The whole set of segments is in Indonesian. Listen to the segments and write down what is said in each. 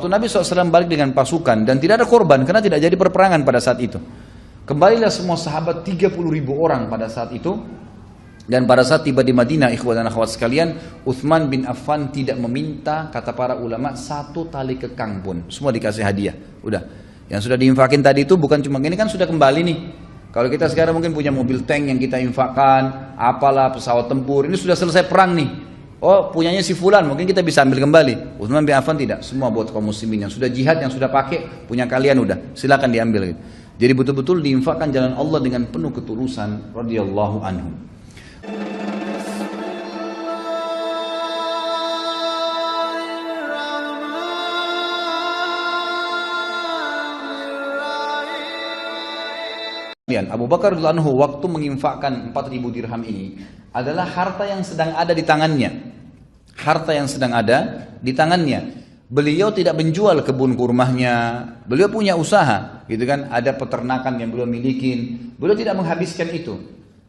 Waktu Nabi SAW balik dengan pasukan dan tidak ada korban karena tidak jadi perperangan pada saat itu. Kembalilah semua sahabat 30.000 orang pada saat itu. Dan pada saat tiba di Madinah, ikhwan dan akhwat sekalian, Uthman bin Affan tidak meminta, kata para ulama, satu tali kekang pun. Semua dikasih hadiah. Udah. Yang sudah diinfakin tadi itu bukan cuma ini, kan sudah kembali nih. Kalau kita sekarang mungkin punya mobil tank yang kita infakkan, apalah pesawat tempur, ini sudah selesai perang nih. Oh, punyanya si fulan, mungkin kita bisa ambil kembali. Uthman bin Affan tidak, semua buat kaum muslimin yang sudah jihad, yang sudah pakai, punya kalian udah, silakan diambil gitu. Jadi betul-betul diinfakkan jalan Allah dengan penuh ketulusan radhiyallahu anhum. Abu Bakar radhiyallahu anhu waktu menginfakkan 4.000 dirham ini adalah harta yang sedang ada di tangannya. Harta yang sedang ada di tangannya. Beliau tidak menjual kebun kurmanya. Beliau punya usaha, gitu kan? Ada peternakan yang beliau milikin. Beliau tidak menghabiskan itu.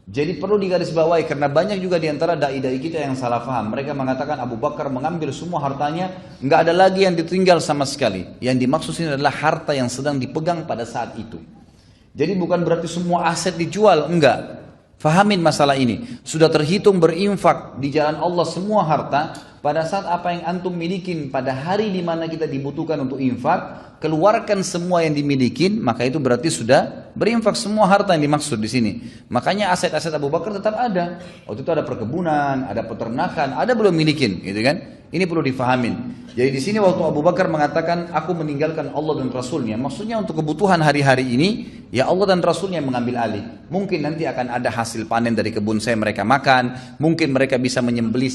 Jadi perlu digarisbawahi karena banyak juga di antara dai-dai kita yang salah faham. Mereka mengatakan Abu Bakar mengambil semua hartanya, nggak ada lagi yang ditinggal sama sekali. Yang dimaksud ini adalah harta yang sedang dipegang pada saat itu. Jadi bukan berarti semua aset dijual, enggak. Fahamin masalah ini. Sudah terhitung berinfak di jalan Allah semua harta. Pada saat apa yang antum milikin pada hari di mana kita dibutuhkan untuk infak, keluarkan semua yang dimilikin, maka itu berarti sudah berinfak semua harta yang dimaksud di sini. Makanya aset-aset Abu Bakar tetap ada. Waktu itu ada perkebunan, ada peternakan, ada belum milikin, gitu kan? Ini perlu difahamin. Jadi di sini waktu Abu Bakar mengatakan aku meninggalkan Allah dan Rasulnya, maksudnya untuk kebutuhan hari-hari ini, ya Allah dan Rasulnya yang mengambil alih. Mungkin nanti akan ada hasil panen dari kebun saya mereka makan, mungkin mereka bisa menyembelih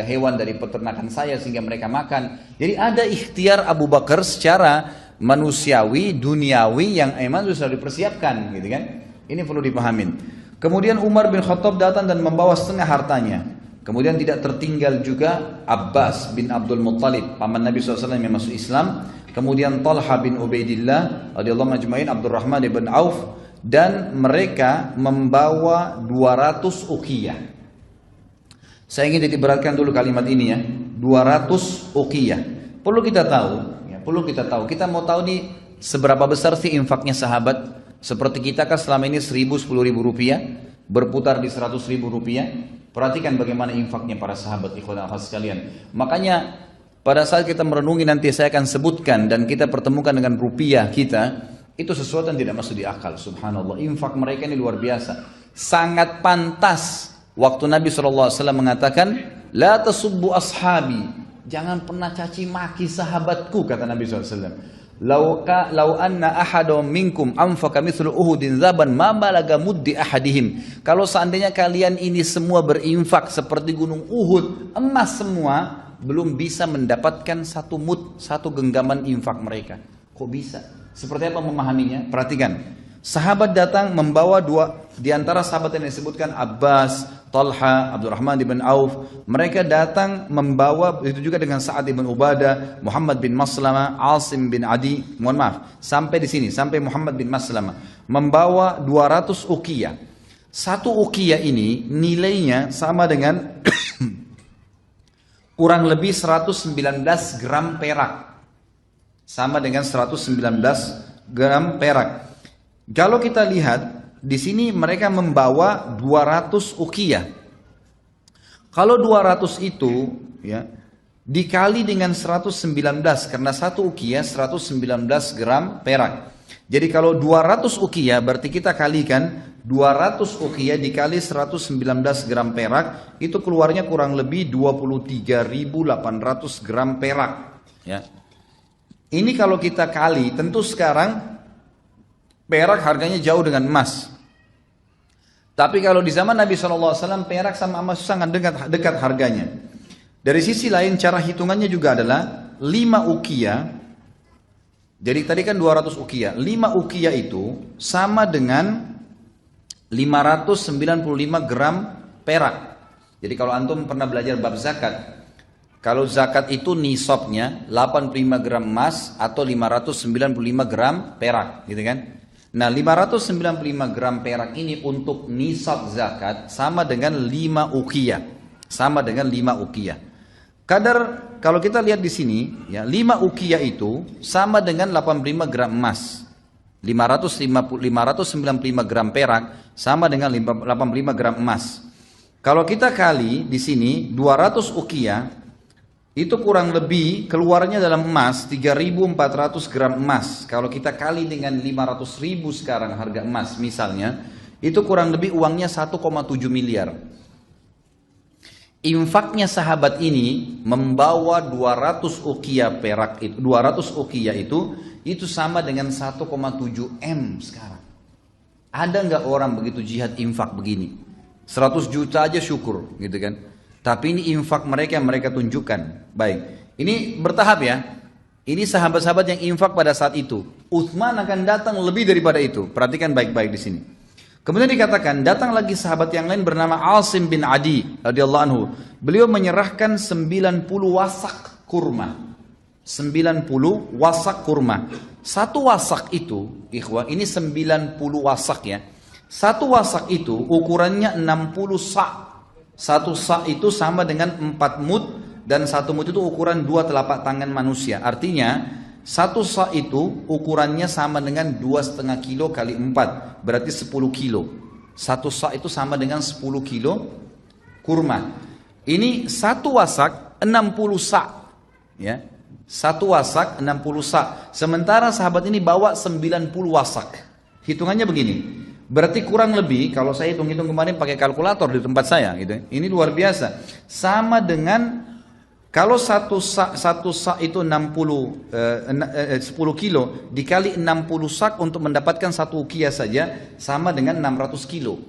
hewan dari peternakan saya sehingga mereka makan. Jadi ada ikhtiar Abu Bakar secara manusiawi, duniawi yang emang sudah dipersiapkan, gitu kan? Ini perlu dipahamin. Kemudian Umar bin Khattab datang dan membawa setengah hartanya. Kemudian tidak tertinggal juga Abbas bin Abdul Muttalib, paman Nabi SAW yang masuk Islam. Kemudian Talha bin Ubaidillah radhiyallahu majma'in, Abdurrahman bin Auf, dan mereka membawa 200 uqiyah. Saya ingin diberatkan dulu kalimat ini ya, 200 uqiyah. Perlu kita tahu, ya, perlu kita tahu. Kita mau tahu nih seberapa besar sih infaknya sahabat. Seperti kita kan selama ini 10.000-10.000 rupiah, berputar di 100.000 rupiah. Perhatikan bagaimana infaknya para sahabat, ikhwan dan akhwat sekalian. Makanya pada saat kita merenungi nanti saya akan sebutkan dan kita pertemukan dengan rupiah kita, itu sesuatu yang tidak masuk di akal. Subhanallah, infak mereka ini luar biasa. Sangat pantas waktu Nabi SAW mengatakan, La tasubbu ashabi, jangan pernah caci maki sahabatku, kata Nabi SAW. Lau anna ahadum minkum anfaqa mithlu Uhudin zaban ma balaga muddi ahadihim. Kalau seandainya kalian ini semua berinfak seperti gunung Uhud, emas semua, belum bisa mendapatkan satu mud, satu genggaman infak mereka. Kok bisa? Seperti apa memahaminya? Perhatikan. Sahabat datang membawa dua, di antara sahabat yang disebutkan Abbas, Talha, Abdurrahman bin Auf. Mereka datang membawa, itu juga dengan Sa'ad bin Ubadah, Muhammad bin Maslamah, Asim bin Adi. Mohon maaf, sampai di sini, sampai Muhammad bin Maslamah. Membawa 200 uqiyah. Satu uqiyah ini nilainya sama dengan kurang lebih 119 gram perak. Sama dengan 119 gram perak. Kalau kita lihat di sini mereka membawa 200 uqiyah. Kalau 200 itu ya dikali dengan 119 karena satu uqiyah 119 gram perak. Jadi kalau 200 uqiyah berarti kita kalikan 200 uqiyah dikali 119 gram perak, itu keluarnya kurang lebih 23.800 gram perak ya. Ini kalau kita kali, tentu sekarang perak harganya jauh dengan emas. Tapi kalau di zaman Nabi SAW, perak sama emas sangat dekat harganya. Dari sisi lain, cara hitungannya juga adalah 5 uqiyah. Jadi tadi kan 200 uqiyah. 5 uqiyah itu sama dengan 595 gram perak. Jadi kalau antum pernah belajar bab zakat, kalau zakat itu nisabnya 85 gram emas atau 595 gram perak, gitu kan? Nah 595 gram perak ini untuk nisab zakat sama dengan 5 uqiyah. Sama dengan 5 uqiyah. kalau kita lihat di sini, ya 5 uqiyah itu sama dengan 85 gram emas. 595 gram perak sama dengan 85 gram emas. Kalau kita kali di sini 200 uqiyah, itu kurang lebih keluarnya dalam emas 3.400 gram emas. Kalau kita kali dengan 500.000 sekarang harga emas misalnya, itu kurang lebih uangnya 1,7 miliar. Infaknya sahabat ini membawa 200 uqiyah perak itu, 200 uqiyah itu sama dengan 1,7 M sekarang. Ada nggak orang begitu jihad infak begini? 100 juta aja syukur, gitu kan? Tapi ini infak mereka yang mereka tunjukkan. Baik, ini bertahap ya. Ini sahabat-sahabat yang infak pada saat itu. Uthman akan datang lebih daripada itu. Perhatikan baik-baik di sini. Kemudian dikatakan datang lagi sahabat yang lain bernama Asim bin Adi radhiyallahu anhu. Beliau menyerahkan 90 wasak kurma. 90 wasak kurma. Satu wasak itu, ikhwah, ini 90 wasak ya. Satu wasak itu ukurannya 60 sa'. Satu sa' itu sama dengan 4 mud, dan 1 mud itu ukuran 2 telapak tangan manusia. Artinya satu sa' itu ukurannya sama dengan 2,5 kilo kali 4, berarti 10 kilo. Satu sa' itu sama dengan 10 kilo kurma. Ini satu wasak 60 sa', ya. Satu wasak 60 sa'. Sementara sahabat ini bawa 90 wasak. Hitungannya begini. Berarti kurang lebih, kalau saya hitung-hitung kemarin pakai kalkulator di tempat saya, gitu. Ini luar biasa. Sama dengan kalau satu sak itu 10 kilo dikali 60 sak untuk mendapatkan satu uqiyah saja sama dengan 600 kilo.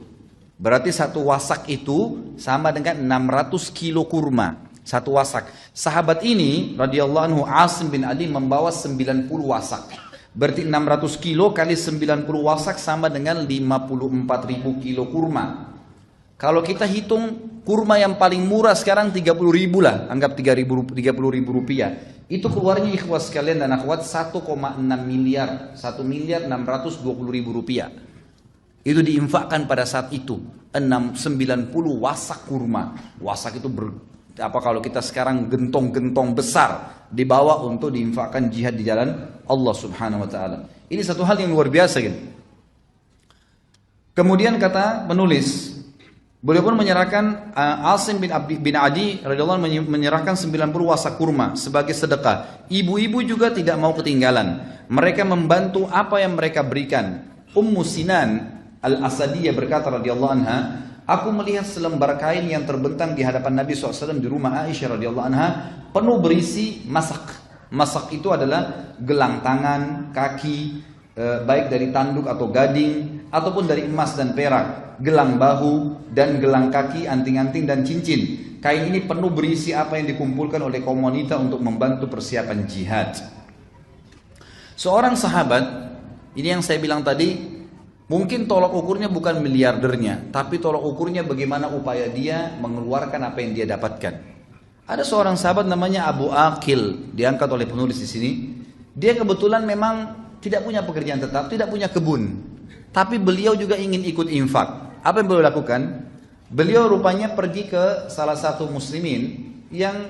Berarti satu wasak itu sama dengan 600 kilo kurma. Satu wasak. Sahabat ini radhiyallahu anhu Asim bin Adi membawa 90 wasak. Berarti 600 kilo kali 90 wasak sama dengan 54.000 kilo kurma. Kalau kita hitung kurma yang paling murah sekarang 30.000 lah, anggap 30.000 rupiah. Itu keluarnya ikhwas sekalian dan akhwat 1,6 miliar, 1.620.000 rupiah. Itu diinfakkan pada saat itu 90 wasak kurma. Wasak itu kalau kita sekarang gentong-gentong besar dibawa untuk diinfakkan jihad di jalan Allah Subhanahu wa taala. Ini satu hal yang luar biasa gitu. Kemudian kata penulis, beliau pun menyerahkan Asim bin Adi radhiyallahu anhu menyerahkan 90 wasak kurma sebagai sedekah. Ibu-ibu juga tidak mau ketinggalan. Mereka membantu apa yang mereka berikan. Ummu Sinan Al-Asadiyah berkata radhiyallahu anha, aku melihat selembar kain yang terbentang di hadapan Nabi SAW di rumah Aisyah radhiyallahu anha, penuh berisi masak. Masak itu adalah gelang tangan, kaki, baik dari tanduk atau gading, ataupun dari emas dan perak, gelang bahu dan gelang kaki, anting-anting dan cincin. Kain ini penuh berisi apa yang dikumpulkan oleh kaum wanita untuk membantu persiapan jihad. Seorang sahabat, ini yang saya bilang tadi, mungkin tolok ukurnya bukan miliardernya, tapi tolok ukurnya bagaimana upaya dia mengeluarkan apa yang dia dapatkan. Ada seorang sahabat namanya Abu Aqil, diangkat oleh penulis di sini. Dia kebetulan memang tidak punya pekerjaan tetap, tidak punya kebun, tapi beliau juga ingin ikut infak. Apa yang beliau lakukan? Beliau rupanya pergi ke salah satu muslimin yang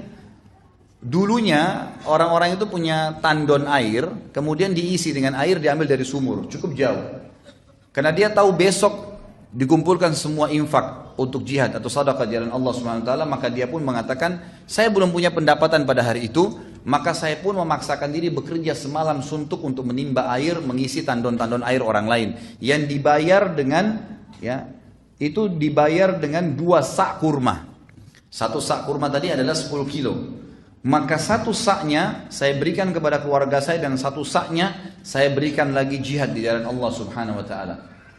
dulunya orang-orang itu punya tandon air, kemudian diisi dengan air diambil dari sumur, cukup jauh. Karena dia tahu besok dikumpulkan semua infak untuk jihad atau sedekah jalan Allah Subhanahu wa taala, maka dia pun mengatakan, saya belum punya pendapatan pada hari itu, maka saya pun memaksakan diri bekerja semalam suntuk untuk menimba air, mengisi tandon-tandon air orang lain yang dibayar dengan itu dibayar dengan 2 sak kurma. Satu sak kurma tadi adalah 10 kilo. Maka satu saknya saya berikan kepada keluarga saya dan satu saknya saya berikan lagi jihad di jalan Allah Subhanahu wa taala.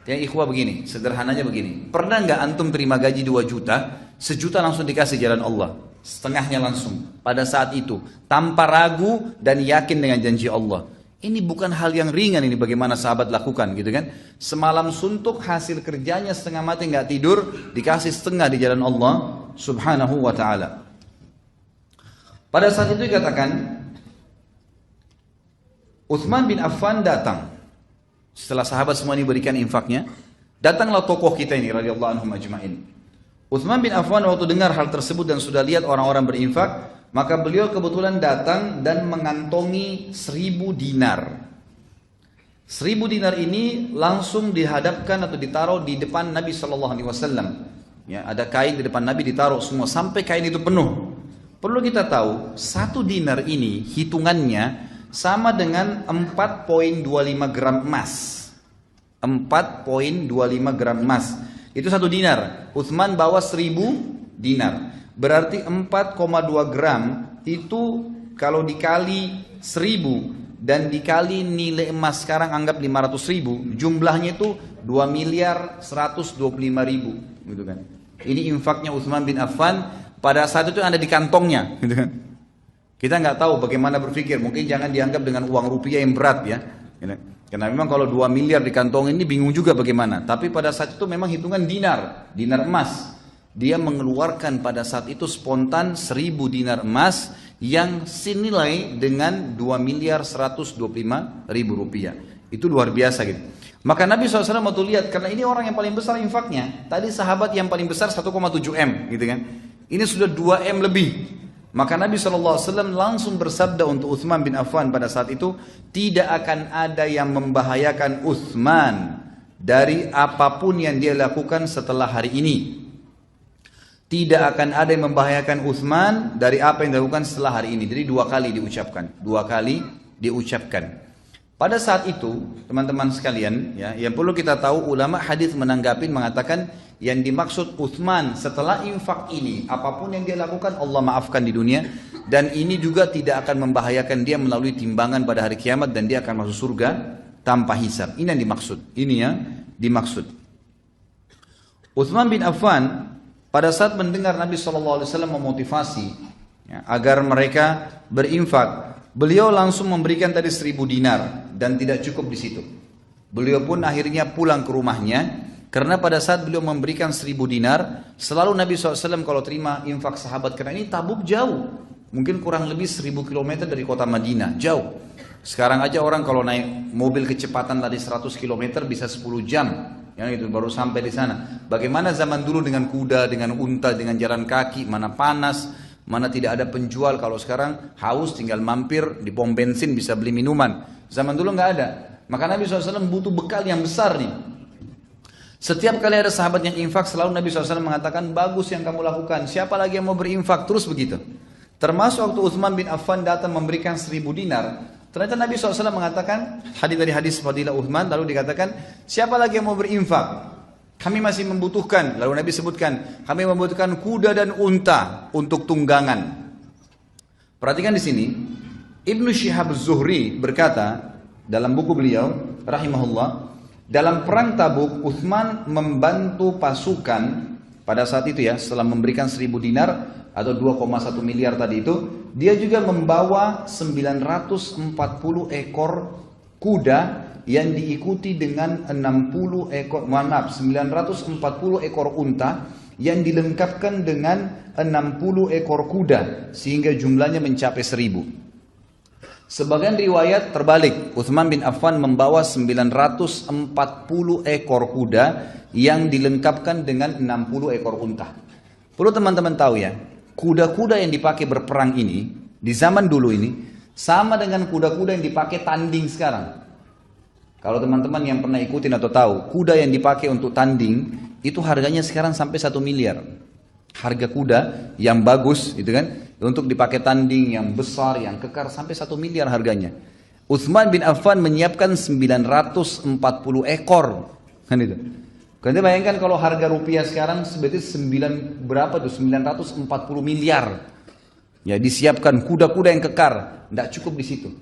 Yang ikhwah begini, sederhananya begini. Pernah nggak antum terima gaji 2 juta, 1 juta langsung dikasih jalan Allah, setengahnya langsung pada saat itu, tanpa ragu dan yakin dengan janji Allah. Ini bukan hal yang ringan ini bagaimana sahabat lakukan gitu kan. Semalam suntuk hasil kerjanya setengah mati nggak tidur, dikasih setengah di jalan Allah Subhanahu wa taala. Pada saat itu dikatakan Uthman bin Affan datang. Setelah sahabat semua ini berikan infaknya, datanglah tokoh kita ini radhiyallahu anhum ajma'in. Uthman bin Affan waktu dengar hal tersebut dan sudah lihat orang-orang berinfak, Maka beliau kebetulan datang dan mengantongi 1000 dinar. 1000 dinar ini langsung dihadapkan atau ditaruh di depan Nabi Shallallahu Alaihi Wasallam. Ya, ada kain di depan Nabi ditaruh semua sampai kain itu penuh. Perlu kita tahu 1 dinar ini hitungannya sama dengan 4,25 gram emas. 4,25 gram emas. Itu 1 dinar. Utsman bawa 1000 dinar. Berarti 4,2 gram itu kalau dikali 1000 dan dikali nilai emas sekarang anggap 500.000, jumlahnya itu 2.125.000 gitu kan. Ini infaknya Utsman bin Affan pada saat itu ada di kantongnya gitu kan. Kita nggak tahu bagaimana berpikir, mungkin jangan dianggap dengan uang rupiah yang berat ya. Karena memang kalau 2 miliar di kantong ini bingung juga bagaimana. Tapi pada saat itu memang hitungan dinar emas. Dia mengeluarkan pada saat itu spontan 1000 dinar emas yang senilai dengan 2.125.000 rupiah. Itu luar biasa gitu. Maka Nabi SAW waktu lihat, karena ini orang yang paling besar infaknya. Tadi sahabat yang paling besar 1,7 M gitu kan. Ini sudah 2 M lebih. Maka Nabi SAW langsung bersabda untuk Utsman bin Affan pada saat itu, tidak akan ada yang membahayakan Utsman dari apapun yang dia lakukan setelah hari ini. Tidak akan ada yang membahayakan Utsman dari apa yang dilakukan setelah hari ini. Jadi 2 kali diucapkan. 2 kali diucapkan. Pada saat itu, teman-teman sekalian, ya, yang perlu kita tahu, ulama hadis menanggapi mengatakan yang dimaksud Utsman setelah infak ini, apapun yang dia lakukan Allah maafkan di dunia, dan ini juga tidak akan membahayakan dia melalui timbangan pada hari kiamat dan dia akan masuk surga tanpa hisab. Ini yang dimaksud. Ini yang dimaksud. Utsman bin Affan pada saat mendengar Nabi SAW memotivasi ya, agar mereka berinfak, beliau langsung memberikan tadi 1000 dinar dan tidak cukup di situ. Beliau pun akhirnya pulang ke rumahnya karena pada saat beliau memberikan 1000 dinar, selalu Nabi SAW kalau terima infak sahabat, karena ini Tabuk jauh, mungkin kurang lebih 1000 km dari kota Madinah, jauh. Sekarang aja orang kalau naik mobil kecepatan tadi 100 km bisa 10 jam. Yang itu baru sampai di sana. Bagaimana zaman dulu dengan kuda, dengan unta, dengan jalan kaki, mana panas, mana tidak ada penjual. Kalau sekarang haus tinggal mampir di pom bensin bisa beli minuman. Zaman dulu nggak ada. Maka Nabi SAW butuh bekal yang besar nih. Setiap kali ada sahabat yang infak, selalu Nabi SAW mengatakan, bagus yang kamu lakukan. Siapa lagi yang mau berinfak? Terus begitu. Termasuk waktu Utsman bin Affan datang memberikan 1000 dinar. Ternyata Nabi SAW mengatakan, dari hadis Fadilah Utsman, lalu dikatakan, siapa lagi yang mau berinfak? Kami masih membutuhkan. Lalu Nabi sebutkan, kami membutuhkan kuda dan unta untuk tunggangan. Perhatikan di sini, Ibnu Syihab Az-Zuhri berkata dalam buku beliau, rahimahullah, dalam perang Tabuk, Utsman membantu pasukan pada saat itu ya, setelah memberikan 1000 dinar atau 2,1 miliar tadi itu, dia juga membawa 940 ekor kuda yang diikuti dengan 940 ekor unta yang dilengkapkan dengan 60 ekor kuda sehingga jumlahnya mencapai 1000. Sebagian riwayat terbalik, Utsman bin Affan membawa 940 ekor kuda yang dilengkapkan dengan 60 ekor unta. Perlu teman-teman tahu ya, kuda-kuda yang dipakai berperang ini, di zaman dulu ini, sama dengan kuda-kuda yang dipakai tanding sekarang. Kalau teman-teman yang pernah ikutin atau tahu, kuda yang dipakai untuk tanding, itu harganya sekarang sampai 1 miliar. Harga kuda yang bagus, itu kan, untuk dipakai tanding, yang besar, yang kekar, sampai 1 miliar harganya. Utsman bin Affan menyiapkan 940 ekor. Kan itu. Kalian bayangkan kalau harga rupiah sekarang sebetulnya 940 miliar. Ya, disiapkan kuda-kuda yang kekar, tidak cukup di situ.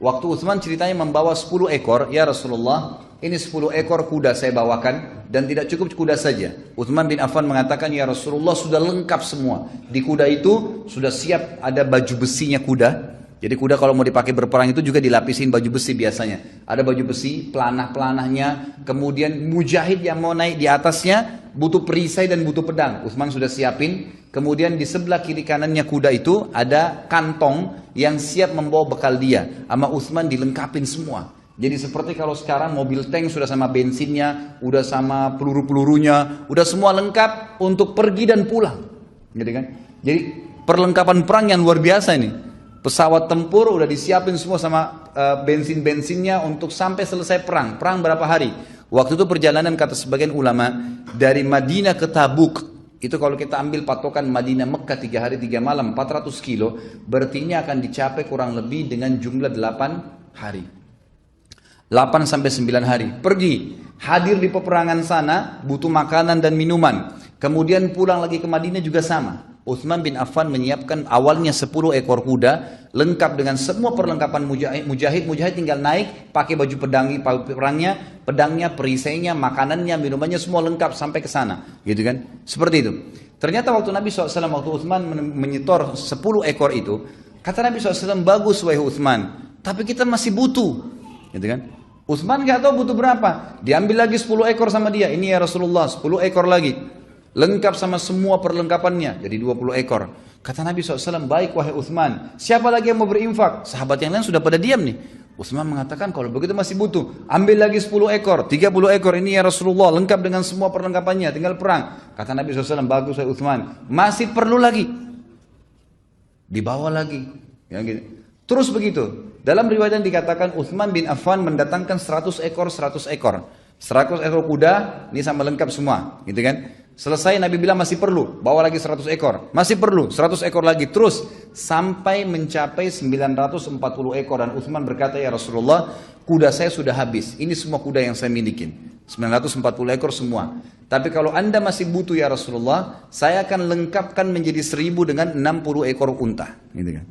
Waktu Utsman ceritanya membawa 10 ekor, ya Rasulullah, ini 10 ekor kuda saya bawakan dan tidak cukup kuda saja. Utsman bin Affan mengatakan, ya Rasulullah, sudah lengkap semua. Di kuda itu sudah siap ada baju besinya kuda. Jadi kuda kalau mau dipakai berperang itu juga dilapisin baju besi biasanya. Ada baju besi, pelanah-pelanahnya, kemudian mujahid yang mau naik di atasnya butuh perisai dan butuh pedang. Utsman sudah siapin. Kemudian di sebelah kiri kanannya kuda itu ada kantong yang siap membawa bekal dia. Sama Utsman dilengkapin semua. Jadi seperti kalau sekarang mobil tank sudah sama bensinnya, udah sama peluru-pelurunya, udah semua lengkap untuk pergi dan pulang. Gitu kan? Jadi perlengkapan perang yang luar biasa ini. Pesawat tempur udah disiapin semua sama bensin-bensinnya untuk sampai selesai perang. Perang berapa hari? Waktu itu perjalanan kata sebagian ulama dari Madinah ke Tabuk. Itu kalau kita ambil patokan Madinah Mekah 3 hari 3 malam 400 kilo. Berarti ini akan dicapai kurang lebih dengan jumlah 8 hari. 8 sampai 9 hari. Pergi, hadir di peperangan sana, butuh makanan dan minuman. Kemudian pulang lagi ke Madinah juga sama. Utsman bin Affan menyiapkan awalnya 10 ekor kuda, lengkap dengan semua perlengkapan mujahid. Mujahid tinggal naik, pakai baju pedangnya, perisainya, makanannya, minumannya semua lengkap sampai ke sana. Gitu kan? Seperti itu. Ternyata waktu Nabi SAW, waktu Utsman menyetor 10 ekor itu, kata Nabi SAW, bagus wahai Utsman, tapi kita masih butuh. Gitu kan? Utsman gak tahu butuh berapa. Diambil lagi 10 ekor sama dia. Ini ya Rasulullah, 10 ekor lagi. Lengkap sama semua perlengkapannya, jadi 20 ekor. Kata Nabi SAW, baik wahai Utsman, siapa lagi yang mau berinfak? Sahabat yang lain sudah pada diam nih. Utsman mengatakan, kalau begitu masih butuh. Ambil lagi 10 ekor, 30 ekor, ini ya Rasulullah, lengkap dengan semua perlengkapannya, tinggal perang. Kata Nabi SAW, bagus wahai Utsman, masih perlu lagi. Dibawa lagi. Ya, gitu. Terus begitu. Dalam riwayat yang dikatakan, Utsman bin Affan mendatangkan 100 ekor, 100 ekor. 100 ekor kuda, ini sama lengkap semua. Gitu kan? Selesai Nabi bilang masih perlu, bawa lagi 100 ekor, masih perlu 100 ekor lagi, terus sampai mencapai 940 ekor. Dan Utsman berkata, ya Rasulullah, kuda saya sudah habis, ini semua kuda yang saya miliki, 940 ekor semua. Tapi kalau anda masih butuh ya Rasulullah, saya akan lengkapkan menjadi 1000 dengan 60 ekor unta. Gitu kan?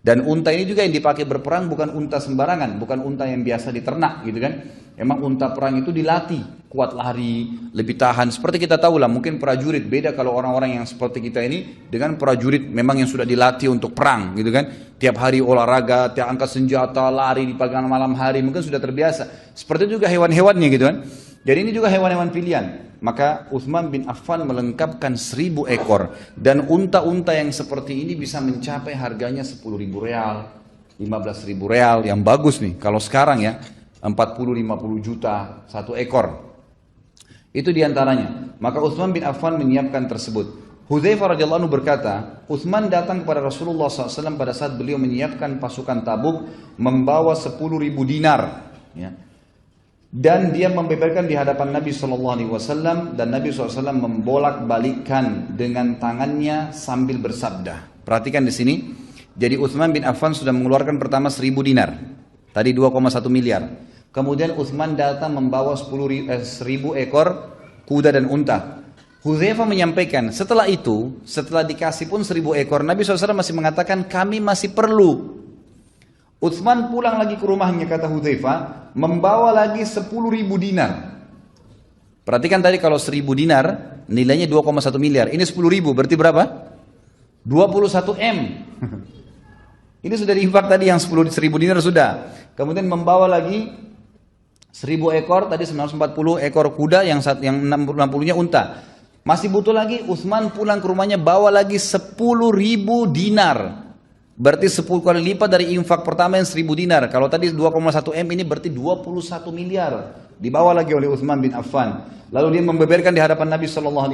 Dan unta ini juga yang dipakai berperang bukan unta sembarangan, bukan unta yang biasa diternak, gitu kan? Emang unta perang itu dilatih, kuat lari, lebih tahan. Seperti kita tahu lah, mungkin prajurit beda kalau orang-orang yang seperti kita ini dengan prajurit memang yang sudah dilatih untuk perang, gitu kan? Tiap hari olahraga, tiap angkat senjata, lari di pagi malam hari, mungkin sudah terbiasa. Seperti itu juga hewan-hewannya, gitu kan? Jadi ini juga hewan-hewan pilihan. Maka Utsman bin Affan melengkapkan 1000 ekor. Dan unta-unta yang seperti ini bisa mencapai harganya 10.000 real, 15.000 real. Yang bagus nih, kalau sekarang ya 40-50 juta satu ekor. Itu diantaranya. Maka Utsman bin Affan menyiapkan tersebut. Hudzaifah radhiyallahu anhu berkata, Utsman datang kepada Rasulullah SAW pada saat beliau menyiapkan pasukan Tabuk, membawa 10.000 dinar. Ya. Dan dia membeberkan di hadapan Nabi SAW, dan Nabi SAW membolak-balikkan dengan tangannya sambil bersabda. Perhatikan di sini. Jadi Utsman bin Affan sudah mengeluarkan pertama 1.000 dinar. Tadi 2,1 miliar. Kemudian Utsman datang membawa 1.000 ekor kuda dan unta. Hudzaifah menyampaikan, setelah itu, setelah dikasih pun 1.000 ekor, Nabi SAW masih mengatakan, kami masih perlu. Utsman pulang lagi ke rumahnya, kata Hudzaifah, membawa lagi 10.000 dinar. Perhatikan tadi kalau 1.000 dinar, nilainya 2,1 miliar. Ini 10.000, berarti berapa? 21 M. Ini sudah diinfak tadi yang 1.000 dinar sudah. Kemudian membawa lagi 1.000 ekor, tadi 940 ekor kuda, yang 60-nya unta. Masih butuh lagi, Utsman pulang ke rumahnya bawa lagi 10.000 dinar. Berarti 10 kali lipat dari infak pertama yang 1.000 dinar. Kalau tadi 2,1 M, ini berarti 21 miliar. Dibawa lagi oleh Utsman bin Affan. Lalu dia membeberkan di hadapan Nabi SAW.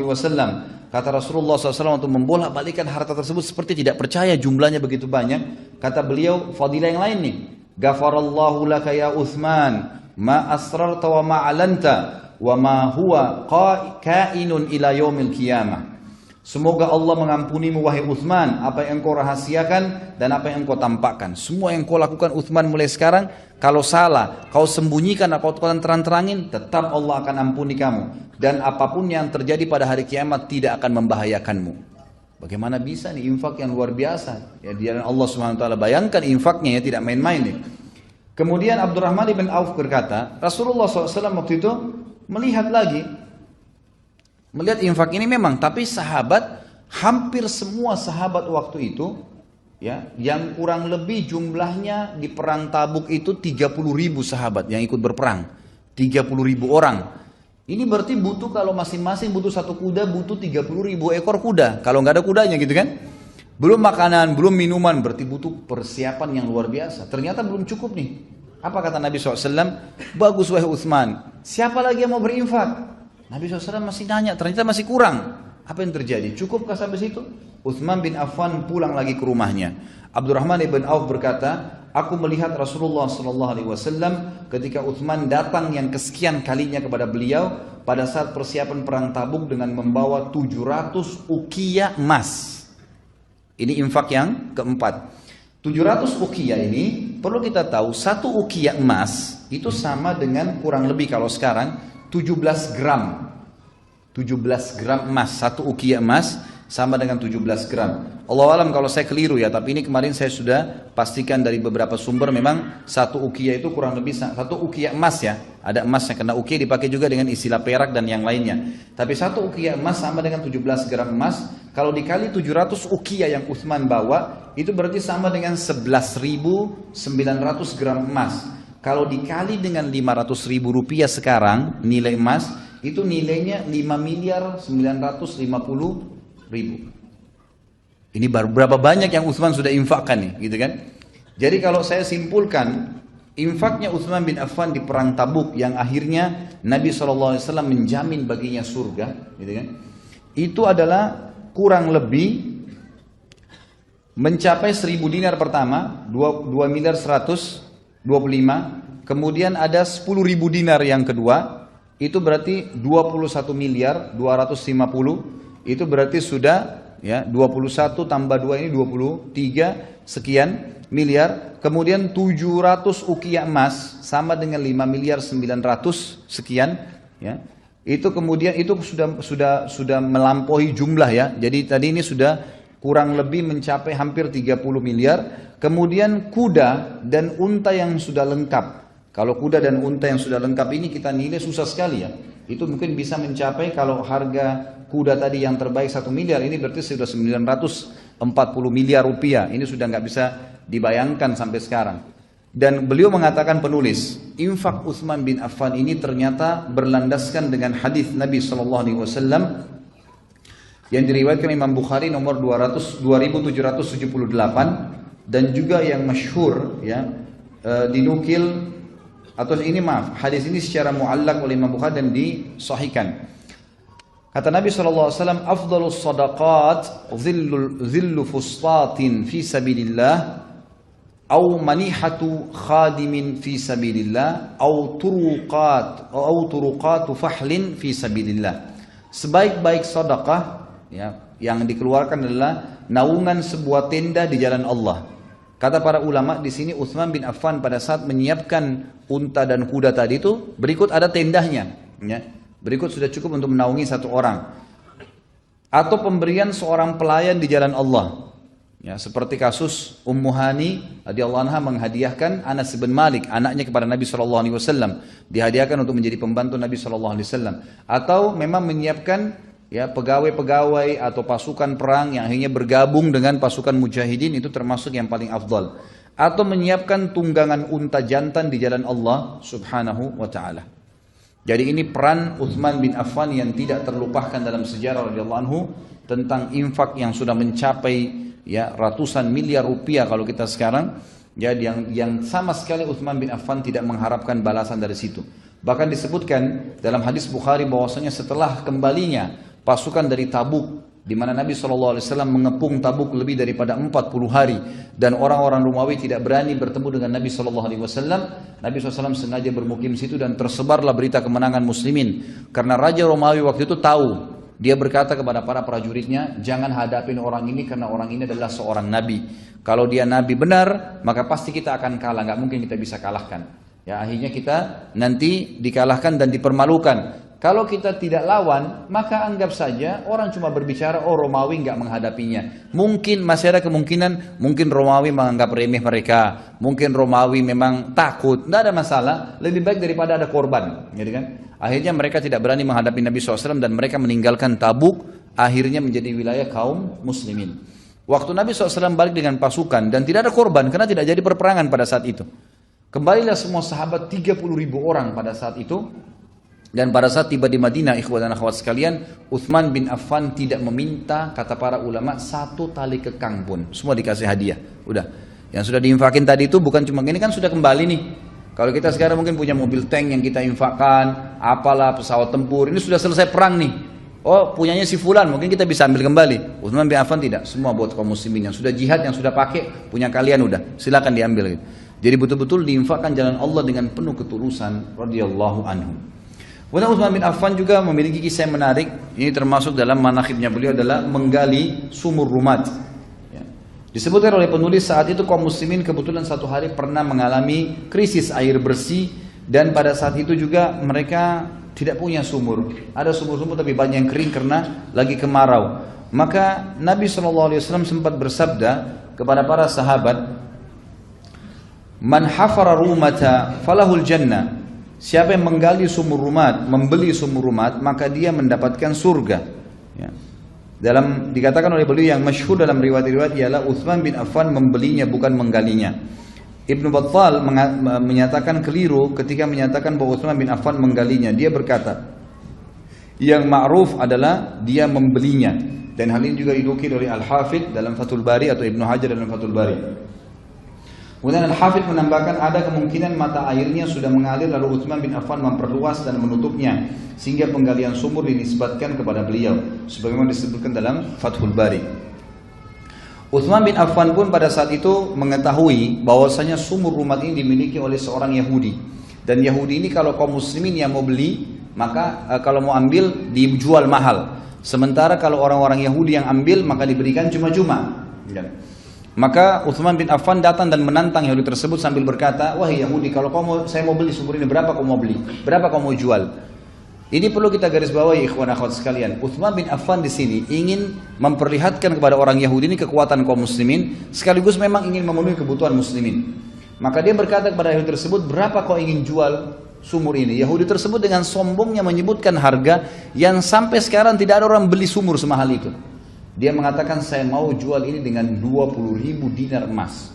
Kata Rasulullah SAW untuk membolak-balikan harta tersebut seperti tidak percaya jumlahnya begitu banyak. Kata beliau, fadilah yang lain nih. Ghafarallahu laka ya Utsman, ma asrarta wa ma alanta, wa ma huwa kainun ila yaumil qiyamah. Semoga Allah mengampunimu wahai Utsman, apa yang engkau rahasiakan dan apa yang engkau tampakkan. Semua yang kau lakukan Utsman mulai sekarang, kalau salah, kau sembunyikan atau kau terang-terangin, tetap Allah akan ampuni kamu. Dan apapun yang terjadi pada hari kiamat tidak akan membahayakanmu. Bagaimana bisa nih infak yang luar biasa? Ya, di jalan Allah SWT, bayangkan infaknya ya, tidak main-main nih. Kemudian Abdurrahman bin Auf berkata, Rasulullah SAW waktu itu melihat lagi, melihat infak ini memang, tapi sahabat, hampir semua sahabat waktu itu, ya, yang kurang lebih jumlahnya di perang Tabuk itu 30.000 sahabat yang ikut berperang, 30.000 orang. Ini berarti butuh, kalau masing-masing butuh satu kuda, butuh 30.000 ekor kuda. Kalau nggak ada kudanya gitu kan, belum makanan, belum minuman, berarti butuh persiapan yang luar biasa. Ternyata belum cukup nih. Apa kata Nabi SAW? Bagus wahai Utsman, siapa lagi yang mau berinfak? Nabi SAW masih nanya, ternyata masih kurang. Apa yang terjadi? Cukupkah sampai situ? Utsman bin Affan pulang lagi ke rumahnya. Abdurrahman ibn Auf berkata, aku melihat Rasulullah SAW ketika Utsman datang yang kesekian kalinya kepada beliau pada saat persiapan perang Tabuk dengan membawa 700 uqiyah emas. Ini infak yang keempat. 700 uqiyah ini perlu kita tahu, satu uqiyah emas itu sama dengan kurang lebih kalau sekarang 17 gram. 17 gram emas, satu uqiyah emas sama dengan 17 gram. Allah alam kalau saya keliru ya, tapi ini kemarin saya sudah pastikan dari beberapa sumber, memang satu uqiyah itu kurang lebih satu uqiyah emas ya. Ada emasnya, karena uqiyah dipakai juga dengan istilah perak dan yang lainnya. Tapi satu uqiyah emas sama dengan 17 gram emas. Kalau dikali 700 uqiyah yang Utsman bawa, itu berarti sama dengan 11.900 gram emas. Kalau dikali dengan 500.000 rupiah sekarang, nilai emas, itu nilainya 5.950.000. Ini berapa banyak yang Utsman sudah infakkan nih, gitu kan? Jadi kalau saya simpulkan, infaknya Utsman bin Affan di perang Tabuk yang akhirnya Nabi SAW menjamin baginya surga, gitu kan? Itu adalah kurang lebih mencapai 1.000 dinar pertama, 2.125.000, kemudian ada 10.000 dinar yang kedua, itu berarti 21.250.000, itu berarti sudah ya 21 tambah 2 ini 23 sekian miliar. Kemudian 700 uqiyah emas sama dengan 5.900.000 sekian ya. Itu kemudian itu sudah melampaui jumlah ya. Jadi tadi ini sudah kurang lebih mencapai hampir 30 miliar. Kemudian kuda dan unta yang sudah lengkap. Kalau kuda dan unta yang sudah lengkap ini kita nilai susah sekali ya. Itu mungkin bisa mencapai, kalau harga kuda tadi yang terbaik 1 miliar, ini berarti sudah 940 miliar rupiah. Ini sudah nggak bisa dibayangkan sampai sekarang. Dan beliau mengatakan, penulis, infak Utsman bin Affan ini ternyata berlandaskan dengan hadis Nabi SAW yang diriwayatkan Imam Bukhari nomor 2778, dan juga yang masyhur ya, dinukil atau ini maaf, hadis ini secara muallak oleh Imam Bukhari dan disahihkan. Kata Nabi SAW, afdalus sadaqat zillu fustatin fi sabilillah, au manihatu khadimin fi sabilillah, au turuqatu fahlin fi sabilillah. Sebaik-baik sedekah ya, yang dikeluarkan adalah naungan sebuah tenda di jalan Allah. Kata para ulama di sini, Utsman bin Affan pada saat menyiapkan unta dan kuda tadi itu, berikut ada tendahnya ya. Berikut sudah cukup untuk menaungi satu orang. Atau pemberian seorang pelayan di jalan Allah. Ya, seperti kasus Ummu Hani radhiyallahu anha menghadiahkan Anas bin Malik, anaknya, kepada Nabi SAW. Dihadiahkan untuk menjadi pembantu Nabi SAW. Atau memang menyiapkan ya pegawai-pegawai atau pasukan perang yang akhirnya bergabung dengan pasukan mujahidin, itu termasuk yang paling afdal. Atau menyiapkan tunggangan unta jantan di jalan Allah Subhanahu wa ta'ala. Jadi ini peran Utsman bin Affan yang tidak terlupakan dalam sejarah radhiyallahu anhu, tentang infak yang sudah mencapai ya ratusan miliar rupiah kalau kita sekarang ya, yang sama sekali Utsman bin Affan tidak mengharapkan balasan dari situ. Bahkan disebutkan dalam hadis Bukhari bahwasanya setelah kembalinya pasukan dari Tabuk, di mana Nabi SAW mengepung Tabuk lebih daripada 40 hari, dan orang-orang Romawi tidak berani bertemu dengan Nabi SAW. Nabi SAW sengaja bermukim situ dan tersebarlah berita kemenangan muslimin. Karena Raja Romawi waktu itu tahu, dia berkata kepada para prajuritnya, jangan hadapin orang ini karena orang ini adalah seorang nabi. Kalau dia nabi benar, maka pasti kita akan kalah, nggak mungkin kita bisa kalahkan. Ya, akhirnya kita nanti dikalahkan dan dipermalukan. Kalau kita tidak lawan, maka anggap saja orang cuma berbicara, oh Romawi nggak menghadapinya. Mungkin masih ada kemungkinan, mungkin Romawi menganggap remeh mereka, mungkin Romawi memang takut, nggak ada masalah, lebih baik daripada ada korban, gitu kan? Akhirnya mereka tidak berani menghadapi Nabi SAW dan mereka meninggalkan Tabuk, akhirnya menjadi wilayah kaum muslimin. Waktu Nabi SAW balik dengan pasukan dan tidak ada korban karena tidak jadi perperangan pada saat itu. Kembalilah semua sahabat 30.000 orang pada saat itu. Dan pada saat tiba di Madinah, ikhwah dan akhwat sekalian, Utsman bin Affan tidak meminta, kata para ulama, satu tali kekang pun. Semua dikasih hadiah. Udah. Yang sudah diinfakin tadi itu bukan cuma ini, kan sudah kembali nih. Kalau kita sekarang mungkin punya mobil tank yang kita infakkan, apalah pesawat tempur, ini sudah selesai perang nih. Oh punyanya si fulan, mungkin kita bisa ambil kembali. Utsman bin Affan tidak, semua buat kaum muslimin yang sudah jihad, yang sudah pakai, punya kalian udah, silakan diambil gitu. Jadi betul-betul diinfakkan jalan Allah dengan penuh ketulusan radhiyallahu anhu. Kemudian Utsman bin Affan juga memiliki kisah yang menarik. Ini termasuk dalam manakhibnya beliau adalah menggali sumur Rumat. Ya. Disebutkan oleh penulis saat itu kaum muslimin kebetulan satu hari pernah mengalami krisis air bersih, dan pada saat itu juga mereka tidak punya sumur. Ada sumur-sumur tapi banyak yang kering karena lagi kemarau. Maka Nabi SAW sempat bersabda kepada para sahabat, "Man hafara rumata falahul jannah." Siapa yang menggali sumur Rumat, membeli sumur Rumat, maka dia mendapatkan surga. Ya. Dikatakan oleh beliau yang masyhur dalam riwayat-riwayat ialah Utsman bin Affan membelinya bukan menggalinya. Ibnu Battal menyatakan keliru ketika menyatakan bahwa Utsman bin Affan menggalinya. Dia berkata, yang ma'ruf adalah dia membelinya. Dan hal ini juga dinukil oleh Al-Hafidh dalam Fathul Bari atau Ibnu Hajar dalam Fathul Bari. Kemudian Al-Hafidh menambahkan ada kemungkinan mata airnya sudah mengalir lalu Utsman bin Affan memperluas dan menutupnya sehingga penggalian sumur dinisbatkan kepada beliau sebagaimana disebutkan dalam Fathul Bari. Utsman bin Affan pun pada saat itu mengetahui bahwasanya sumur Rumat ini dimiliki oleh seorang Yahudi, dan Yahudi ini kalau kaum muslimin yang mau beli maka kalau mau ambil dijual mahal, sementara kalau orang-orang Yahudi yang ambil maka diberikan cuma-cuma. Ya. Maka Utsman bin Affan datang dan menantang Yahudi tersebut sambil berkata, wahai Yahudi, kalau saya mau beli sumur ini, berapa kau mau beli? Berapa kau mau jual? Ini perlu kita garis bawahi ikhwan akhwat sekalian. Utsman bin Affan di sini ingin memperlihatkan kepada orang Yahudi ini kekuatan kaum muslimin, sekaligus memang ingin memenuhi kebutuhan muslimin. Maka dia berkata kepada Yahudi tersebut, berapa kau ingin jual sumur ini? Yahudi tersebut dengan sombongnya menyebutkan harga yang sampai sekarang tidak ada orang beli sumur semahal itu. Dia mengatakan, saya mau jual ini dengan 20.000 dinar emas,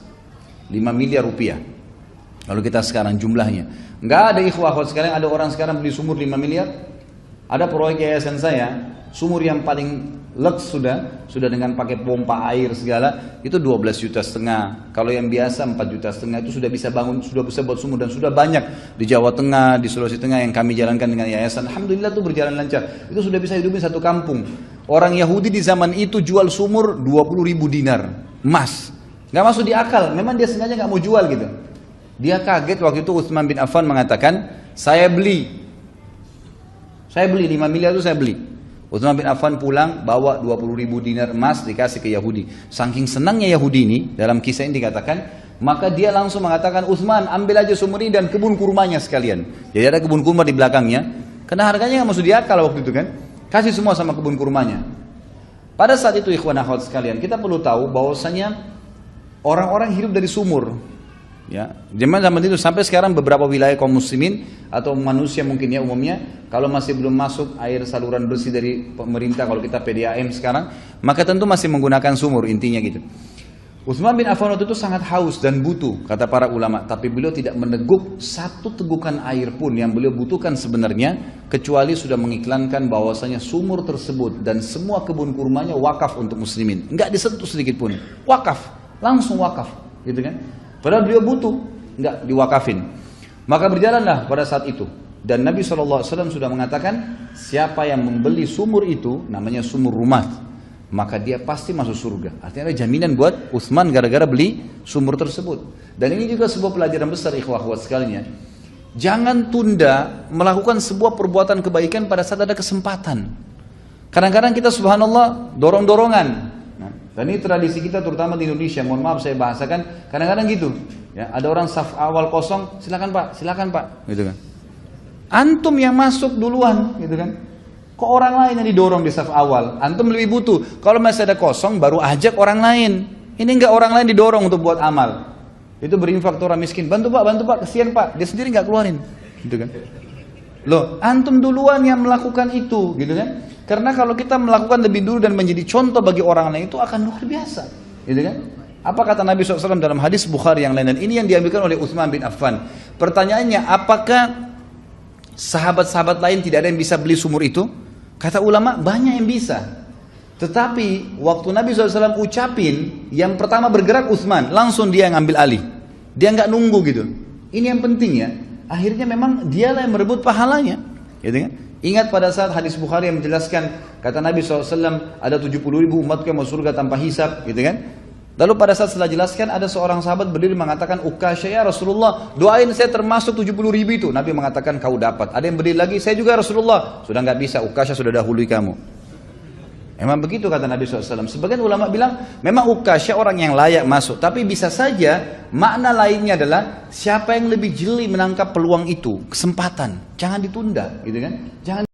5 miliar rupiah. Kalau kita sekarang jumlahnya, nggak ada ikhwah akhwat sekalian, ada orang sekarang beli sumur 5 miliar. Ada proyek yayasan saya, sumur yang paling leks sudah dengan pakai pompa air segala, itu 12,5 juta. Kalau yang biasa 4,5 juta itu sudah bisa bangun, sudah bisa buat sumur, dan sudah banyak di Jawa Tengah, di Sulawesi Tengah yang kami jalankan dengan yayasan. Alhamdulillah itu berjalan lancar. Itu sudah bisa hidupin satu kampung. Orang Yahudi di zaman itu jual sumur 20.000 dinar emas. Nggak masuk di akal. Memang dia sengaja nggak mau jual gitu. Dia kaget waktu itu Utsman bin Affan mengatakan, saya beli 5 miliar itu saya beli. Utsman bin Affan pulang bawa 20.000 dinar emas dikasih ke Yahudi. Saking senangnya Yahudi ini, dalam kisah ini dikatakan, maka dia langsung mengatakan, Utsman ambil aja sumur ini dan kebun kurmanya sekalian. Jadi ada kebun kurma di belakangnya, karena harganya nggak masuk di akal waktu itu kan. Kasih semua sama kebun kurmanya. Pada saat itu ikhwan akhwat sekalian, kita perlu tahu bahwasanya orang-orang hidup dari sumur. Ya, zaman itu sampai sekarang beberapa wilayah kaum muslimin atau manusia mungkin ya umumnya, kalau masih belum masuk air saluran bersih dari pemerintah, kalau kita PDAM sekarang, maka tentu masih menggunakan sumur, intinya gitu. Utsman bin Affan waktu itu sangat haus dan butuh, kata para ulama, tapi beliau tidak meneguk satu tegukan air pun yang beliau butuhkan sebenarnya, kecuali sudah mengiklankan bahwasanya sumur tersebut dan semua kebun kurmanya wakaf untuk muslimin, enggak disentuh sedikit pun, wakaf, langsung wakaf, gitu kan? Padahal beliau butuh, enggak diwakafin. Maka berjalanlah pada saat itu. Dan Nabi SAW sudah mengatakan, siapa yang membeli sumur itu, namanya sumur Rumat, maka dia pasti masuk surga. Artinya ada jaminan buat Utsman gara-gara beli sumur tersebut. Dan ini juga sebuah pelajaran besar ikhwah akhwat sekalian. Jangan tunda melakukan sebuah perbuatan kebaikan pada saat ada kesempatan. Kadang-kadang kita subhanallah dorong-dorongan. Dan ini tradisi kita terutama di Indonesia, mohon maaf saya bahasakan, kadang-kadang gitu. Ya, ada orang saf awal kosong, silakan Pak, gitu kan. Antum yang masuk duluan, gitu kan. Kok orang lain yang didorong di saf awal? Antum lebih butuh. Kalau masih ada kosong, baru ajak orang lain. Ini enggak orang lain didorong untuk buat amal. Itu berinfak ke orang miskin. Bantu Pak, kesian Pak. Dia sendiri enggak keluarin, gitu kan. Loh, antum duluan yang melakukan itu, gitu kan. Karena kalau kita melakukan lebih dulu dan menjadi contoh bagi orang lain itu akan luar biasa, gitu kan? Apa kata Nabi SAW dalam hadis Bukhari yang lain, dan ini yang diambilkan oleh Utsman bin Affan. Pertanyaannya, apakah sahabat-sahabat lain tidak ada yang bisa beli sumur itu? Kata ulama, banyak yang bisa. Tetapi waktu Nabi SAW ucapin, yang pertama bergerak Utsman, langsung dia yang ambil alih. Dia nggak nunggu gitu. Ini yang penting ya. Akhirnya memang dialah yang merebut pahalanya. Gitu kan? Ingat pada saat hadis Bukhari yang menjelaskan, kata Nabi SAW, ada 70.000 umatku yang masuk surga tanpa hisab, gitu kan? Lalu pada saat setelah jelaskan, ada seorang sahabat berdiri mengatakan, Ukasha ya Rasulullah, doain saya termasuk 70.000 itu. Nabi mengatakan, kau dapat. Ada yang berdiri lagi, saya juga Rasulullah. Sudah nggak bisa, Ukasha sudah dahului kamu. Memang begitu kata Nabi SAW. Sebagian ulama bilang, memang Ukasha orang yang layak masuk. Tapi bisa saja, makna lainnya adalah, siapa yang lebih jeli menangkap peluang itu, kesempatan. Jangan ditunda, gitu kan? Jangan